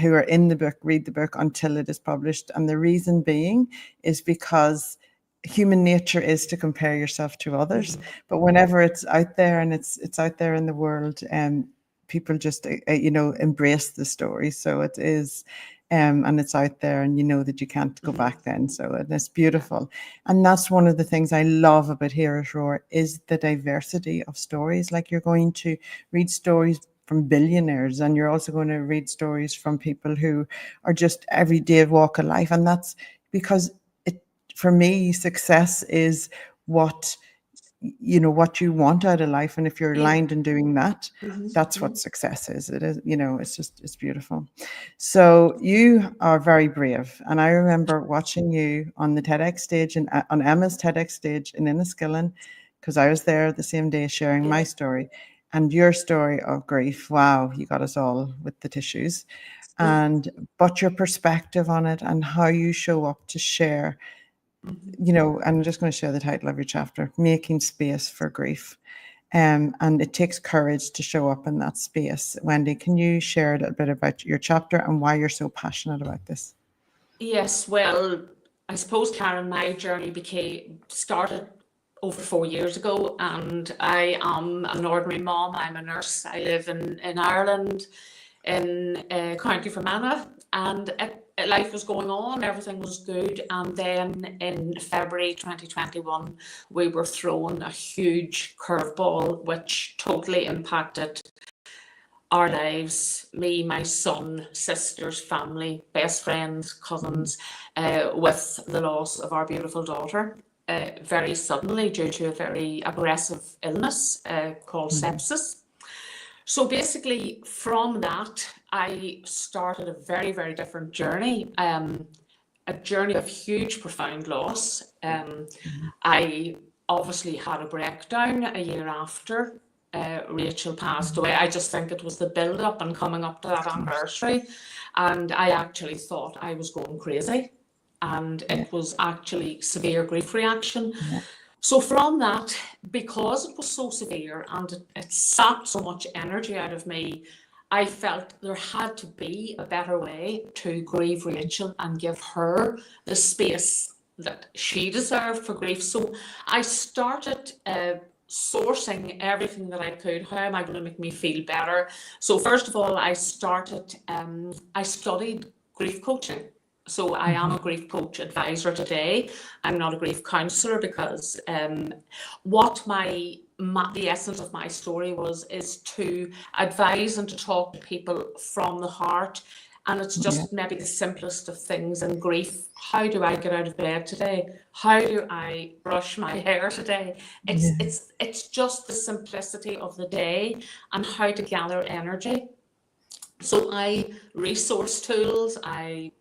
who are in the book read the book until it is published. And the reason being is because human nature is to compare yourself to others. But whenever it's out there and it's out there in the world, people just, embrace the story. So it is, and it's out there, and you know that you can't go back then. So it's beautiful. And that's one of the things I love about here at Roar is the diversity of stories. Like, you're going to read stories from billionaires, and you're also going to read stories from people who are just everyday walk of life. And that's because for me, success is what you want out of life. And if you're aligned in doing that, that's what success is. It is, it's beautiful. So you are very brave. And I remember watching you on the TEDx stage and on Emma's TEDx stage in Enniskillen, because I was there the same day sharing my story and your story of grief. Wow, you got us all with the tissues. But your perspective on it and how you show up to share, I'm just going to share the title of your chapter, Making Space for Grief. And it takes courage to show up in that space. Wendy, can you share a little bit about your chapter and why you're so passionate about this? Yes, well, I suppose, Karen, my journey started over 4 years ago, and I am an ordinary mom. I'm a nurse. I live in Ireland, in County Fermanagh, and life was going on, everything was good. And then in February 2021, we were thrown a huge curveball, which totally impacted our lives, me, my son, sisters, family, best friends, cousins, with the loss of our beautiful daughter, very suddenly due to a very aggressive illness called sepsis. So basically from that, I started a very, very different journey, a journey of huge, profound loss. I obviously had a breakdown a year after Rachel passed away. I just think it was the build up and coming up to that anniversary. And I actually thought I was going crazy. And it was actually severe grief reaction. So from that, because it was so severe and it sapped so much energy out of me, I felt there had to be a better way to grieve Rachel and give her the space that she deserved for grief. So I started sourcing everything that I could. How am I going to make me feel better? So first of all, I studied grief coaching. So I am a grief coach advisor today. I'm not a grief counsellor because what the essence of my story is to advise and to talk to people from the heart And it's just maybe the simplest of things in grief. How do I get out of bed today? How do I brush my hair today? It's just the simplicity of the day and how to gather energy. So I resource tools.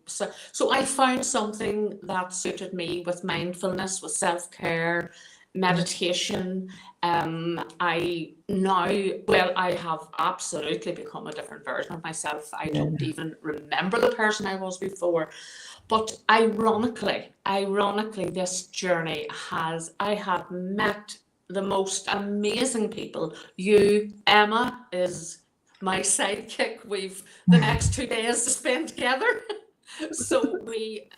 So I found something that suited me with mindfulness, with self-care, meditation. I have absolutely become a different version of myself. I don't even remember the person I was before. But ironically, this journey I have met the most amazing people. You, Emma, is my sidekick. We've the next 2 days to spend together. So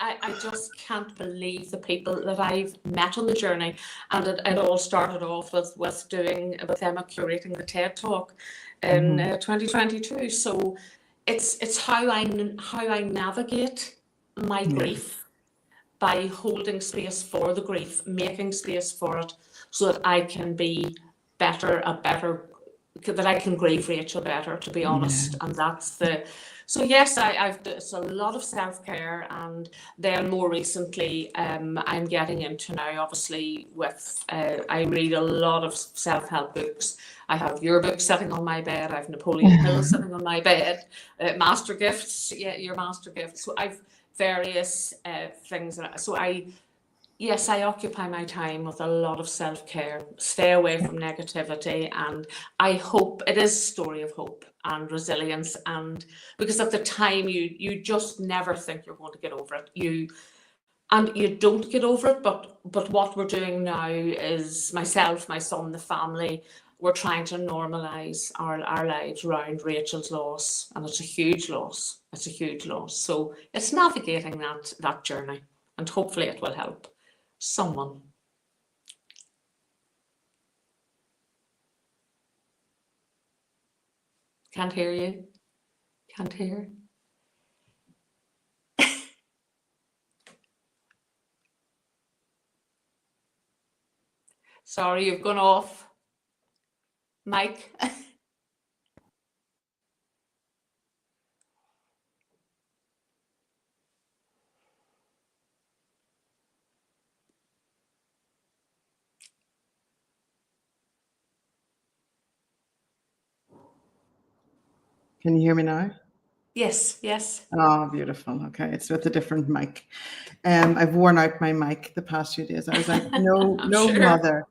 I just can't believe the people that I've met on the journey, and it all started off with Emma curating the TED Talk in 2022. So it's how I navigate my grief by holding space for the grief, making space for it, so that I can be that I can grieve Rachel better, to be honest. And that's so yes, it's a lot of self-care, and then more recently, I'm getting into now, obviously, with, I read a lot of self-help books. I have your book sitting on my bed, I have Napoleon Hill sitting on my bed, Master Gifts, your Master Gifts. So I've various things, so yes, I occupy my time with a lot of self-care, stay away from negativity, and I hope it is a story of hope and resilience, and because at the time you just never think you're going to get over it. You don't get over it, but what we're doing now is myself, my son, the family, we're trying to normalise our lives around Rachel's loss, and it's a huge loss. It's a huge loss. So it's navigating that journey, and hopefully it will help someone. Can't hear you. Can't hear. Sorry, you've gone off. Mike. Can you hear me now? Yes, yes. Oh, beautiful. Okay, it's with a different mic. I've worn out my mic the past few days. I was like, no mother,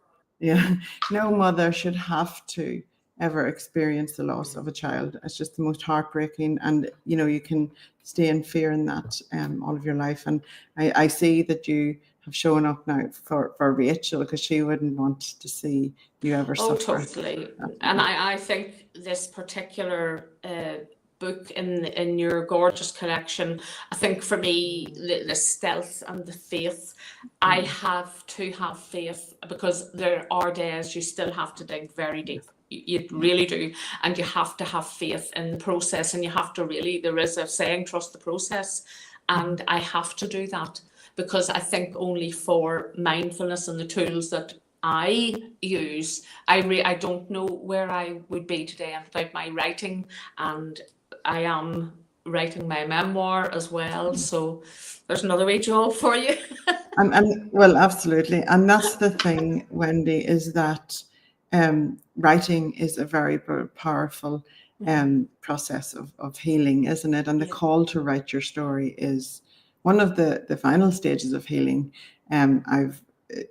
no mother should have to ever experience the loss of a child. It's just the most heartbreaking, and you can stay in fear in that all of your life. And I see that you have shown up now for Rachel, because she wouldn't want to see you ever suffer. Oh, totally. And I think this particular book in your gorgeous collection, I think for me, the stealth and the faith, I have to have faith, because there are days you still have to dig very deep. You really do, and you have to have faith in the process, and you have to there is a saying, trust the process, and I have to do that, because I think only for mindfulness and the tools that I use, I don't know where I would be today without my writing, and I am writing my memoir as well, so there's another wee job for you. and well, absolutely, and that's the thing, Wendy, is that writing is a very powerful process of healing, isn't it? And the call to write your story is one of the final stages of healing. I've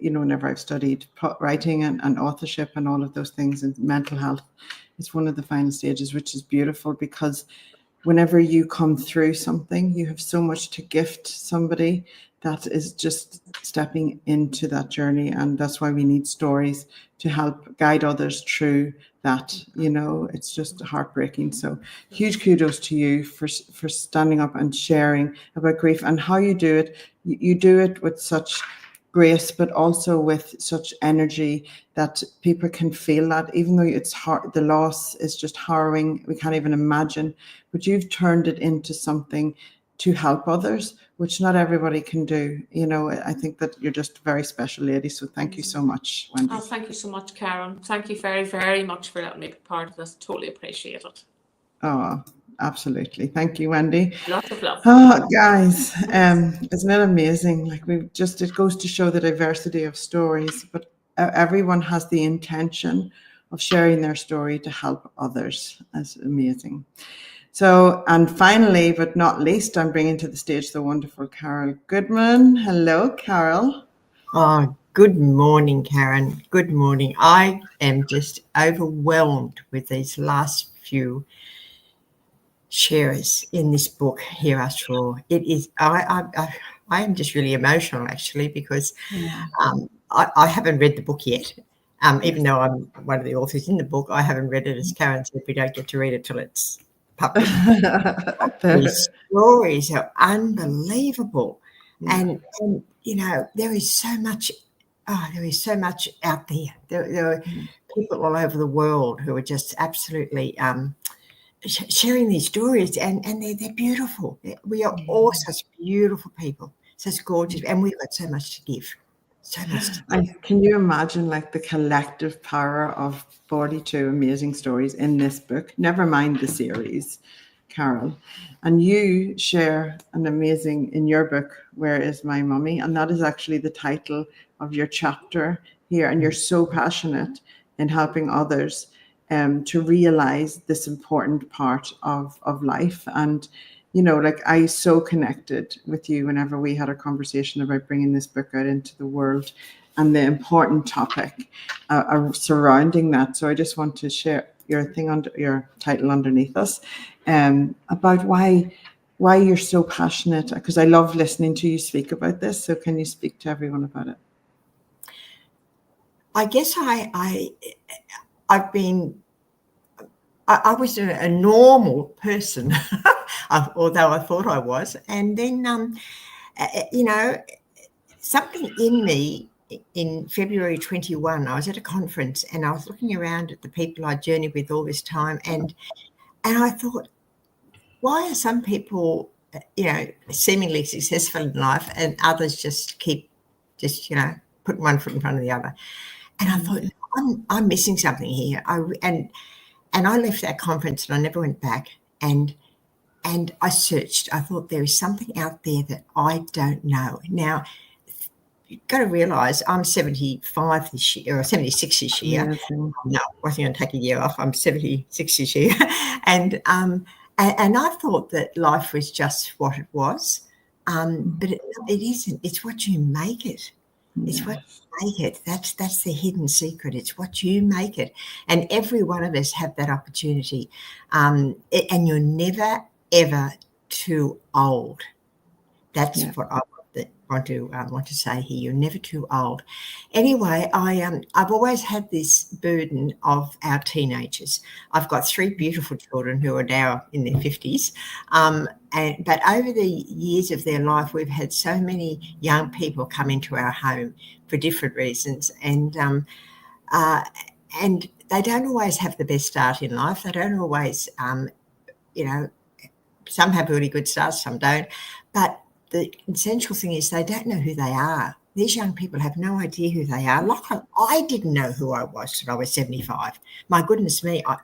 whenever I've studied writing and authorship and all of those things, and mental health, it's one of the final stages, which is beautiful, because whenever you come through something, you have so much to gift somebody that is just stepping into that journey. And that's why we need stories to help guide others through that. It's just heartbreaking. So huge kudos to you for standing up and sharing about grief and how you do it. You do it with such grace, but also with such energy that people can feel that, even though it's hard, the loss is just harrowing, we can't even imagine, but you've turned it into something to help others, which not everybody can do. I think that you're just a very special lady, so thank you so much, Wendy. Oh, thank you so much, Karen. Thank you very, very much for letting me be part of this. Totally appreciate it. Oh, absolutely. Thank you, Wendy. Lots of love. Oh, guys, isn't it amazing? Like it goes to show the diversity of stories, but everyone has the intention of sharing their story to help others. That's amazing. So, and finally, but not least, I'm bringing to the stage the wonderful Carol Goodman. Hello, Carol. Oh, good morning, Karen. Good morning. I am just overwhelmed with these last few sharers in this book here, after all. It is, I am just really emotional, actually, because I haven't read the book yet. Even though I'm one of the authors in the book, I haven't read it. As Karen said, we don't get to read it till it's published. These stories are unbelievable. And you know, there is so much out there. There are people all over the world who are just absolutely sharing these stories, and they're beautiful. We are all such beautiful people, such gorgeous, and we've got so much to give. So much to give. And can you imagine like the collective power of 42 amazing stories in this book, never mind the series, Carol? And you share an amazing, in your book, Where Is My Mummy? And that is actually the title of your chapter here. And you're so passionate in helping others to realize this important part of life. And, you know, like I so connected with you whenever we had a conversation about bringing this book out into the world and the important topic surrounding that. So I just want to share your thing under your title underneath us about why you're so passionate, because I love listening to you speak about this. So can you speak to everyone about it? I guess I was a normal person, although I thought I was. And then, you know, something in me in February 21, I was at a conference and I was looking around at the people I journeyed with all this time. And I thought, why are some people, you know, seemingly successful in life and others just keep you know, putting one foot in front of the other? And I thought, I'm missing something here. And I left that conference and I never went back. And I searched. I thought there is something out there that I don't know. Now, you've got to realise I'm 75 this year, or 76 this year. Yes. No, I wasn't going to take a year off. I'm 76 this year. And I thought that life was just what it was. But it isn't. It's what you make it. It's what you make it. That's the hidden secret. It's what you make it. And every one of us have that opportunity. And you're never, ever too old. That's what I want to say here. You're never too old. Anyway, I've always had this burden of our teenagers. I've got 3 beautiful children who are now in their 50s. But over the years of their life, we've had so many young people come into our home for different reasons. And they don't always have the best start in life. They don't always, you know, some have really good starts, some don't. But the essential thing is they don't know who they are. These young people have no idea who they are. Like I didn't know who I was when I was 75. My goodness me. I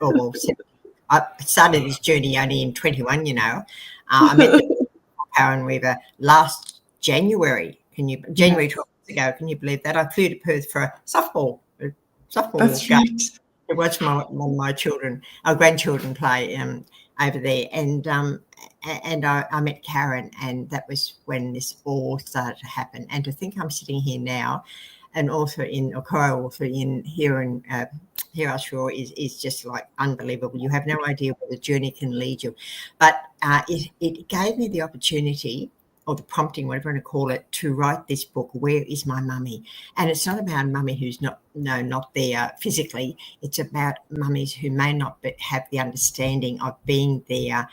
started this journey only in 21, you know. I met Karen Weaver last January. January 12 months ago, can you believe that? I flew to Perth for a softball That's game. right. To watch my children, our grandchildren play over there. And I met Karen, and that was when this all started to happen. And to think I'm sitting here now, and also co-author in here Ashore is just like unbelievable. You have no idea where the journey can lead you. But it gave me the opportunity, or the prompting, whatever you want to call it, to write this book, Where Is My Mummy? And it's not about mummy who's not there physically. It's about mummies who may not have the understanding of being there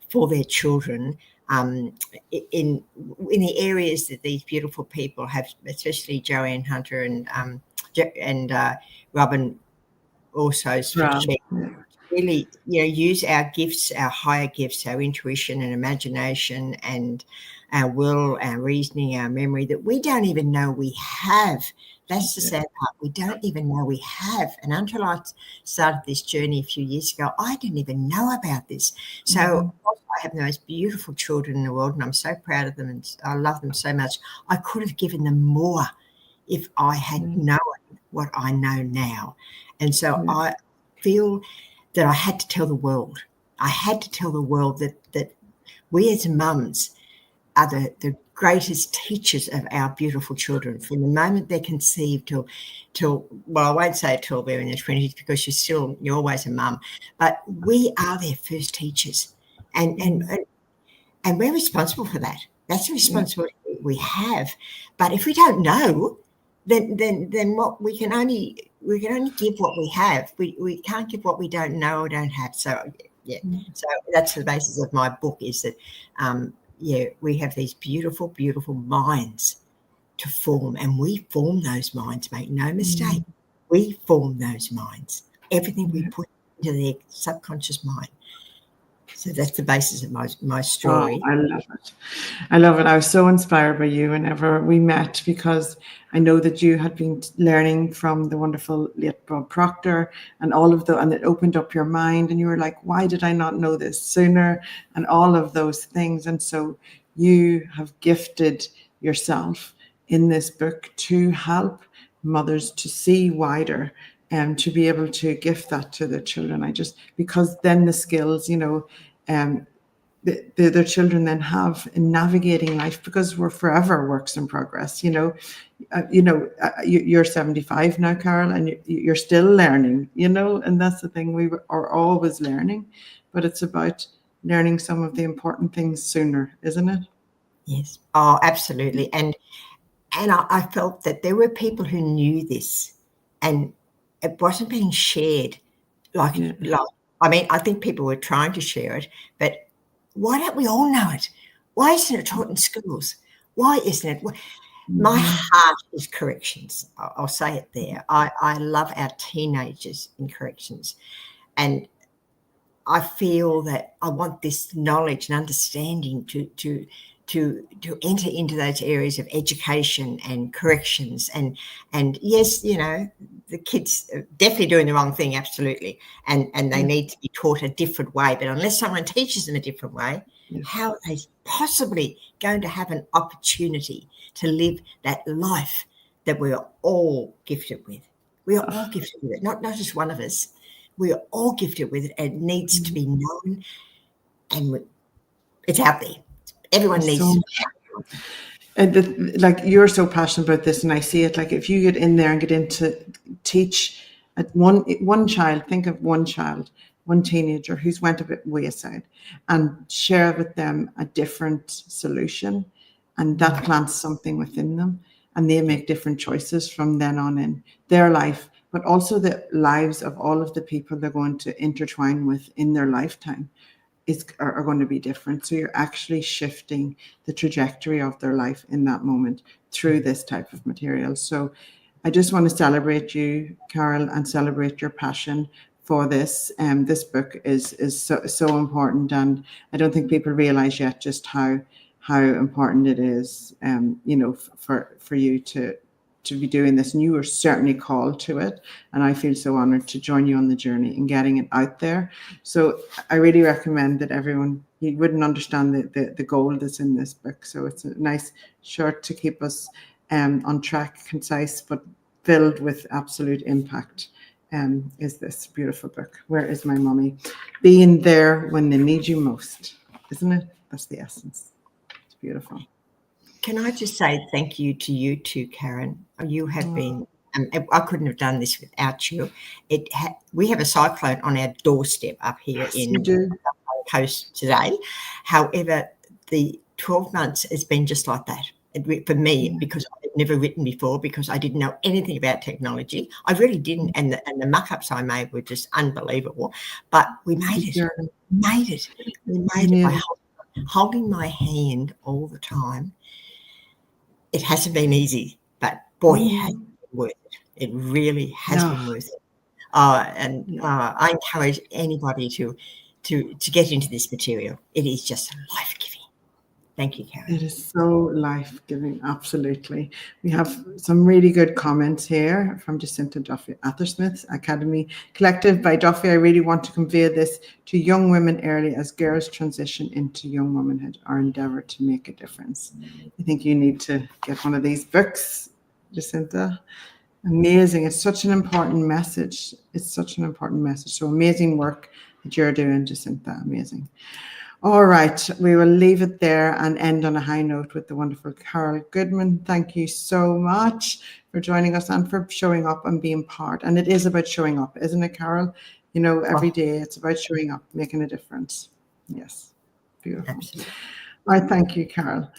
for their children in the areas that these beautiful people have, especially Joanne Hunter and Robin also really, you know, use our gifts, our higher gifts, our intuition and imagination, and our will, our reasoning, our memory that we don't even know we have. That's the sad part. We don't even know we have. And until I started this journey a few years ago, I didn't even know about this. So I have the most beautiful children in the world, and I'm so proud of them, and I love them so much. I could have given them more if I had known what I know now. And so I feel that I had to tell the world. I had to tell the world that we as mums are the greatest teachers of our beautiful children from the moment they're conceived till well, I won't say till they're in their 20s because you're always a mum, but we are their first teachers, and we're responsible for that. That's the responsibility we have. But if we don't know, then what we can only give what we have. We can't give what we don't know or don't have. So so that's the basis of my book, is that we have these beautiful, beautiful minds to form, and we form those minds, make no mistake. We form those minds. Everything we put into their subconscious mind. So that's the basis of my story. Oh, I love it. I love it. I was so inspired by you whenever we met, because I know that you had been learning from the wonderful late Bob Proctor and and it opened up your mind, and you were like, why did I not know this sooner? And all of those things. And so you have gifted yourself in this book to help mothers to see wider and to be able to gift that to their children. Because then the skills, their children then have in navigating life, because we're forever works in progress. You're 75 now, Carol, and you're still learning. And that's the thing, we are always learning, but it's about learning some of the important things sooner, isn't it? Yes. Oh, absolutely. And I felt that there were people who knew this, and it wasn't being shared. I think people were trying to share it, but why don't we all know it? Why isn't it taught in schools? Why isn't it? My heart is corrections. I'll say it there. I love our teenagers in corrections, and I feel that I want this knowledge and understanding to enter into those areas of education and corrections. And yes, the kids are definitely doing the wrong thing, absolutely. And they need to be taught a different way. But unless someone teaches them a different way, how are they possibly going to have an opportunity to live that life that we're all gifted with? We are all gifted with it, not just one of us. We are all gifted with it, and it needs to be known, and it's out there. Everyone needs to know. And you're so passionate about this, and I see it. Like, if you get in there and get into teach at one child, think of one child, one teenager who's went a bit wayside, and share with them a different solution, and that plants something within them, and they make different choices from then on in their life, but also the lives of all of the people they're going to intertwine with in their lifetime are going to be different. So you're actually shifting the trajectory of their life in that moment through this type of material. So I just want to celebrate you, Carol, and celebrate your passion for this. This book is so important, and I don't think people realize yet just how important it is, for you to be doing this. And you were certainly called to it, and I feel so honored to join you on the journey and getting it out there. So I really recommend that everyone, you wouldn't understand the gold that's in this book. So it's a nice short to keep us on track, concise, but filled with absolute impact. Is this beautiful book, Where Is My Mummy? Being there when they need you most, isn't it? That's the essence. It's beautiful. Can I just say thank you to you too, Karen? You have been, I couldn't have done this without you. We have a cyclone on our doorstep up here in the coast today. However, the 12 months has been just like that for me, because I've never written before, because I didn't know anything about technology. I really didn't. And the muck-ups I made were just unbelievable. But we made it. We made it by holding my hand all the time. It hasn't been easy, but boy, it has been worth it. It really has been worth it. I encourage anybody to get into this material. It is just life-giving. Thank you, Karen. It is so life-giving, absolutely. We have some really good comments here from Jacinta Duffy, Athersmith Academy Collective by Duffy. I really want to convey this to young women early as girls transition into young womanhood, our endeavour to make a difference. I think you need to get one of these books, Jacinta. Amazing. It's such an important message. It's such an important message. So amazing work that you're doing, Jacinta. Amazing. All right, we will leave it there and end on a high note with the wonderful Carol Goodman. Thank you so much for joining us and for showing up and being part. And it is about showing up, isn't it, Carol? You know, every day it's about showing up, making a difference. Yes, beautiful. Absolutely. All right, thank you, Carol.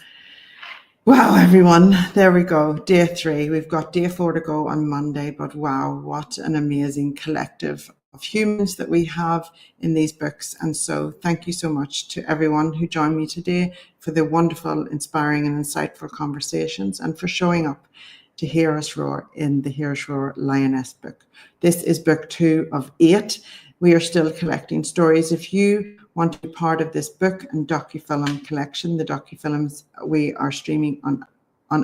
Wow, everyone, there we go. Day 3. We've got day 4 to go on Monday, but wow, what an amazing collective of humans that we have in these books. And so thank you so much to everyone who joined me today for the wonderful, inspiring and insightful conversations and for showing up to hear us roar in the Hear Us Roar Lioness book. This is book 2 of 8. We are still collecting stories. If you want to be part of this book and docufilm collection, the docufilms we are streaming on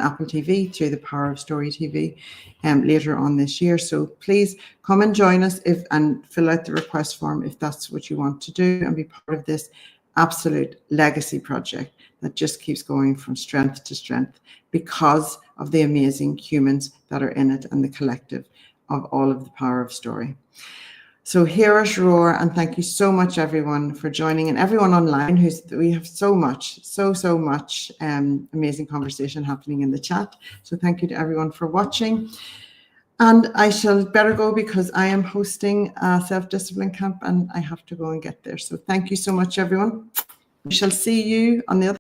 Apple TV through the Power of Story TV later on this year. So please come and join us and fill out the request form if that's what you want to do and be part of this absolute legacy project that just keeps going from strength to strength because of the amazing humans that are in it and the collective of all of the Power of Story. So hear us roar, and thank you so much, everyone, for joining, and everyone online. We have so much amazing conversation happening in the chat. So thank you to everyone for watching. And I shall better go because I am hosting a self-discipline camp, and I have to go and get there. So thank you so much, everyone. We shall see you on the other